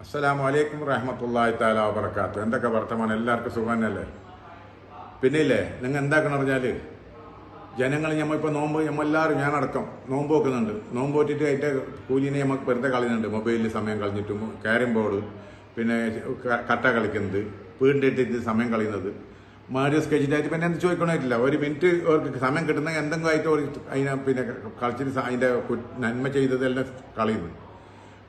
അസ്സലാമു അലൈക്കും റഹ്മത്തുള്ളാഹി തആല വബറകാതുഹു. എന്തൊക്കെ വർത്തമാനം? എല്ലാവർക്കും സുഖമല്ലേ? പിന്നെ ഇല്ലേ, നിങ്ങൾ എന്താക്കണം പറഞ്ഞാൽ ജനങ്ങൾ നമ്മളിപ്പോൾ നോമ്പ് നമ്മളെല്ലാവരും ഞാനടക്കം നോമ്പ് വെക്കുന്നുണ്ട്. നോമ്പ് വെച്ചിട്ട് അതിൻ്റെ കൂലിനെ നമുക്ക് വെറുതെ കളയുന്നുണ്ട്. മൊബൈലിൽ സമയം കളഞ്ഞിട്ടും ക്യാരം ബോർഡ്, പിന്നെ കട്ട കളിക്കുന്നത്, വീണ്ടിട്ട് സമയം കളയുന്നത്, മാരിയോ സ്കെച്ചിട്ടായിട്ട് പിന്നെ എന്ത് ചോദിക്കണമായിട്ടില്ല. ഒരു മിനിറ്റ് അവർക്ക് സമയം കിട്ടുന്ന എന്തെങ്കിലും ആയിട്ട് അതിനെ പിന്നെ കളിച്ചിട്ട് അതിൻ്റെ നന്മ ചെയ്തതെല്ലാം കളയുന്നു.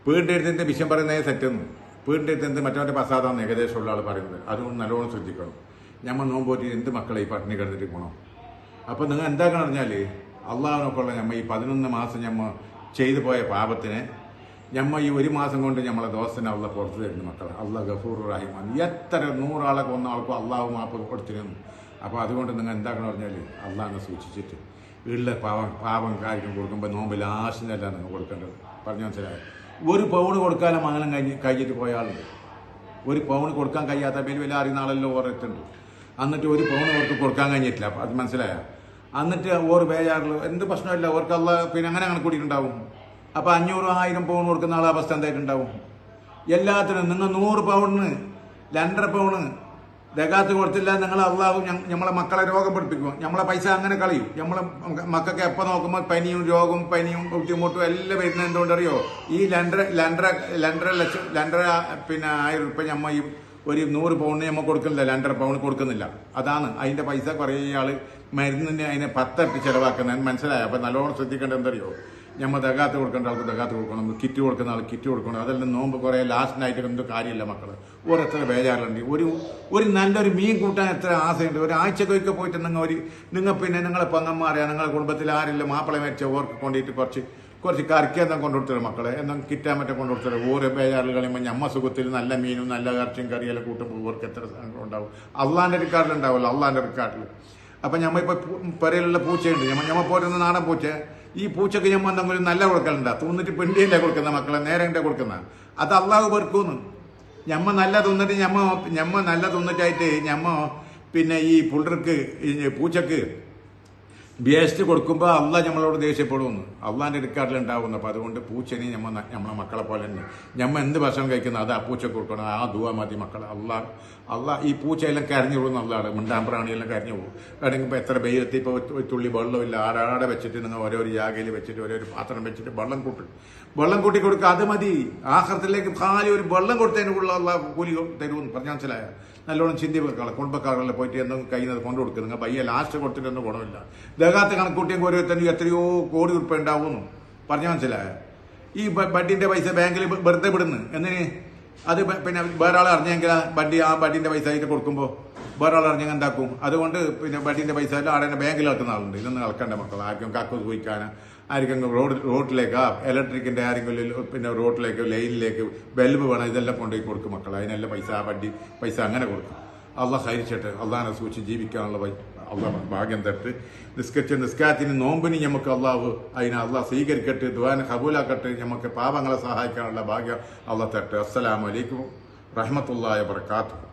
വീടിൻ്റെ അടുത്ത് വിഷയം പറയുന്നത് സെറ്റെന്ന്, വീടിൻ്റെ അടുത്ത് മറ്റവൻ്റെ പസാദാന്ന് ഏകദേശമുള്ള ആൾ പറയുന്നത്. അതുകൊണ്ട് നല്ലോണം ശ്രദ്ധിക്കണം. ഞമ്മ നോമ്പ് പോയിട്ട് എന്ത് മക്കളെ ഈ പട്ടിണി കിടന്നിട്ട് പോകണം. അപ്പോൾ നിങ്ങൾ എന്താക്കണം പറഞ്ഞാൽ അള്ളാഹിനൊക്കെയുള്ള ഞമ്മ ഈ 11 മാസം ഞമ്മ ചെയ്തു പോയ പാപത്തിന് ഞമ്മ ഈ 1 മാസം കൊണ്ട് നമ്മളെ ദോസ്തനെ അള്ള പുറത്തു തരുന്നു മക്കളെ. അള്ളാഹ് ഗഫൂർ റഹീമാണ്. എത്ര 100 ആളെ കൊന്ന ആൾക്കും അള്ളാഹു മാപ്പ് കൊടുത്തിരുന്നു. അപ്പോൾ അതുകൊണ്ട് നിങ്ങൾ എന്താക്കണം പറഞ്ഞാൽ അള്ളാഹിനെ സൂക്ഷിച്ചിട്ട് ഉള്ള പാപം കാര്യം കൊടുക്കുമ്പോൾ നോമ്പ് ലാസ്റ്റിനല്ല നിങ്ങൾ കൊടുക്കേണ്ടത്. പറഞ്ഞു മനസ്സിലായോ? 1 പൗണ് കൊടുക്കാനും മംഗലം കഴിഞ്ഞിട്ട് പോയ ആളുണ്ട്. 1 പൗണ് കൊടുക്കാൻ കഴിയാത്ത വലിയ അറിയുന്ന ആളെല്ലാം ഓരോരുത്തുണ്ട്. എന്നിട്ട് 1 പൗണ് അവർക്ക് കൊടുക്കാൻ കഴിഞ്ഞിട്ടില്ല. അത് മനസ്സിലായ? എന്നിട്ട് ഓർ ബേജാറിൽ എന്ത് പ്രശ്നമില്ല, ഓർക്ക് അല്ല പിന്നെ അങ്ങനെ കൂടിയിട്ടുണ്ടാവും. അപ്പോൾ 500-1000 പൗൺ കൊടുക്കുന്ന ആളെ അവസ്ഥ എന്തായിട്ടുണ്ടാവും? എല്ലാത്തിനും നിങ്ങൾ 100 പൗണിന് 2.5 പൗണ് ദകാത്ത് കൊടുത്തില്ല, നിങ്ങൾ അള്ളാഹു നമ്മളെ മക്കളെ രോഗം പഠിപ്പിക്കും. നമ്മളെ പൈസ അങ്ങനെ കളയും. നമ്മളെ മക്കൾക്ക് എപ്പോൾ നോക്കുമ്പോൾ പനിയും ബുദ്ധിമുട്ടും എല്ലാം വരുന്നത് എന്തുകൊണ്ടറിയോ? ഈ 2.5 ലക്ഷം 1000 റുപ്യ നമ്മ ഈ 100 പൗണ്ടിന് നമ്മൾ കൊടുക്കുന്നില്ല, 2.5 പൗൺ കൊടുക്കുന്നില്ല. അതാണ് അതിന്റെ പൈസ കുറേ ആള് മരുന്നിന് അതിനെ 10 ഇരട്ടി ചെലവാക്കുന്നത്. മനസ്സിലായോ? അപ്പൊ നല്ലോണം ശ്രദ്ധിക്കേണ്ടത് എന്തറിയോ? നമ്മൾ ദകാത്ത് കൊടുക്കേണ്ട ആൾക്ക് ദകാത്ത് കൊടുക്കണം, കിറ്റ് കൊടുക്കുന്ന ആൾ കിറ്റ് കൊടുക്കണം. അതെല്ലാം നോമ്പ് കുറേ ലാസ്റ്റിനായിട്ട് എന്ത് കാര്യമില്ല മക്കള്. എത്ര ബേജാറുണ്ട്. ഒരു നല്ലൊരു മീൻ കൂട്ടാൻ എത്ര ആശയുണ്ട്. ഒരാഴ്ചക്കൊക്കെ പോയിട്ട് നിങ്ങൾ പിന്നെ നിങ്ങളെ പെങ്ങന്മാരെ നിങ്ങളുടെ കുടുംബത്തിൽ ആരില്ല മാപ്പിള മരിച്ച ഓർക്ക് കൊണ്ടിട്ട് കുറച്ച് കറിക്കെന്താ കൊണ്ടുകൊടുത്തത് മക്കളെ, എന്നാൽ കിറ്റാൻ മറ്റേ കൊണ്ടുകൊടുത്തത്. ഓരോ ബേജാറിൽ കളിയുമ്പോൾ ഞമ്മ സുഖത്തിൽ നല്ല മീനും നല്ല ഇറച്ചിയും കറിയെല്ലാം കൂട്ടുമ്പോൾ ഓർക്ക് എത്ര സങ്കടം ഉണ്ടാവും. അള്ളാന്റെ റിക്കാർഡിലുണ്ടാവുമല്ലോ, അള്ളാന്റെ റിക്കാർഡിൽ. അപ്പം ഞമ്മ ഇപ്പോൾ പെരയിലുള്ള പൂച്ചയുണ്ട്, ഞമ്മ പോരുന്ന നാടൻ പൂച്ച. ഈ പൂച്ചക്ക് ഞമ്മ എന്തെങ്കിലും നല്ല കൊടുക്കലുണ്ടാ? തിന്നിട്ട് പെണ്ടിയല്ലേ കൊടുക്കുന്ന മക്കളെ, നേരെ എൻ്റെ കൊടുക്കുന്ന. അത് അള്ളാഹു വെറുക്കൂന്ന്. ഞമ്മ നല്ല തിന്നിട്ട് ഞമ്മ നല്ല തിന്നിട്ടായിട്ട് ഞമ്മ പിന്നെ ഈ പൂച്ചക്ക് വേസ്റ്റ് കൊടുക്കുമ്പോൾ അള്ളാഹ് നമ്മളോട് ദേഷ്യപ്പെടുമെന്ന് അള്ളാന്റെ റിക്കാർഡിലുണ്ടാവുന്നു. അപ്പോൾ അതുകൊണ്ട് പൂച്ചനെ നമ്മളെ മക്കളെ പോലെ തന്നെ ഞമ്മ എന്ത് ഭക്ഷണം കഴിക്കുന്നത് അത് ആ പൂച്ചക്ക് കൊടുക്കണം. ആ ദുആ മതി മക്കളെ. അള്ളാഹ് ഈ പൂച്ചയെല്ലാം കരഞ്ഞു പോകുന്ന അള്ളാഹ്. മിണ്ടാൻ പ്രാണിയെല്ലാം കരഞ്ഞു പോകും. കരഞ്ഞപ്പോൾ എത്ര ബെയ്യത്തി ഇപ്പോൾ ഒരു തുള്ളി വെള്ളമില്ല, ആടാടെ വെച്ചിട്ട് നിങ്ങൾ ഓരോ ജാഗയിൽ വെച്ചിട്ട് ഓരോ പാത്രം വെച്ചിട്ട് വെള്ളം കൂട്ടി കൊടുക്കുക. അത് മതി. ആഖിറത്തിലേക്ക് കാലി ഒരു വെള്ളം കൊടുത്തതിനുള്ള അള്ളാഹ് കൂലി തരുമെന്ന് പറഞ്ഞാൽ മനസ്സിലായ? നല്ലോണം ചിന്തി വെക്കണം. കുടുംബക്കാരെല്ലാം പോയിട്ട് എന്തെങ്കിലും കയ്യിൽ കൊണ്ടു കൊടുക്കുക. നിങ്ങൾ പയ്യെ ലാസ്റ്റ് കൊടുത്തിട്ടൊന്നും ഗുണമില്ല. ദകാത്ത് കണക്കൂട്ടിയും ഓരോരുത്തരും എത്രയോ കോടി ഉറുപ്പ ഉണ്ടാവുമെന്നും പറഞ്ഞാൽ മനസ്സിലായ? ഈ ബഡിന്റെ പൈസ ബാങ്കിൽ വെറുതെ വിടുന്നു എന്തിന്? അത് പിന്നെ വേറെ ആൾ അറിഞ്ഞെങ്കിൽ ആ ബഡിന്റെ പൈസ ആയിട്ട് കൊടുക്കുമ്പോൾ വേറെ ആൾ അറിഞ്ഞെങ്കിൽ എന്താക്കും? അതുകൊണ്ട് പിന്നെ ബഡിന്റെ പൈസ എല്ലാം ആടെ ബാങ്കിൽ കളക്കുന്ന ആളുണ്ട്. ഇതൊന്നും കളക്കണ്ട മക്കൾ. ആർക്കും കക്കൂസ് പോയിക്കാനാ, ആർക്കെങ്കിലും ഇലക്ട്രിക്കിന്റെ ആരെങ്കിലും പിന്നെ റോഡിലേക്ക് ലൈനിലേക്ക് ബൾബ് വേണം, ഇതെല്ലാം കൊണ്ടുപോയി കൊടുക്കും മക്കൾ. അതിനെല്ലാം പൈസ അങ്ങനെ കൊടുക്കും. അള്ളാഹ് ഹരിച്ചിട്ട് അള്ളാഹിനെ സൂക്ഷിച്ച് ജീവിക്കാനുള്ള അള്ളാഹ് ഭാഗ്യം തട്ട്. നിസ്കാരത്തിന് നോമ്പിന് നമുക്ക് അള്ളാഹു അള്ളാഹ് സ്വീകരിക്കട്ടെ, ദുആനെ ഖബൂലാക്കട്ടെ. നമുക്ക് പാപങ്ങളെ സഹായിക്കാനുള്ള ഭാഗ്യം അള്ളാഹ് തട്ട്. അസ്സലാമു അലൈക്കും റഹ്മത്തുള്ളാഹി വബറകാതുഹു.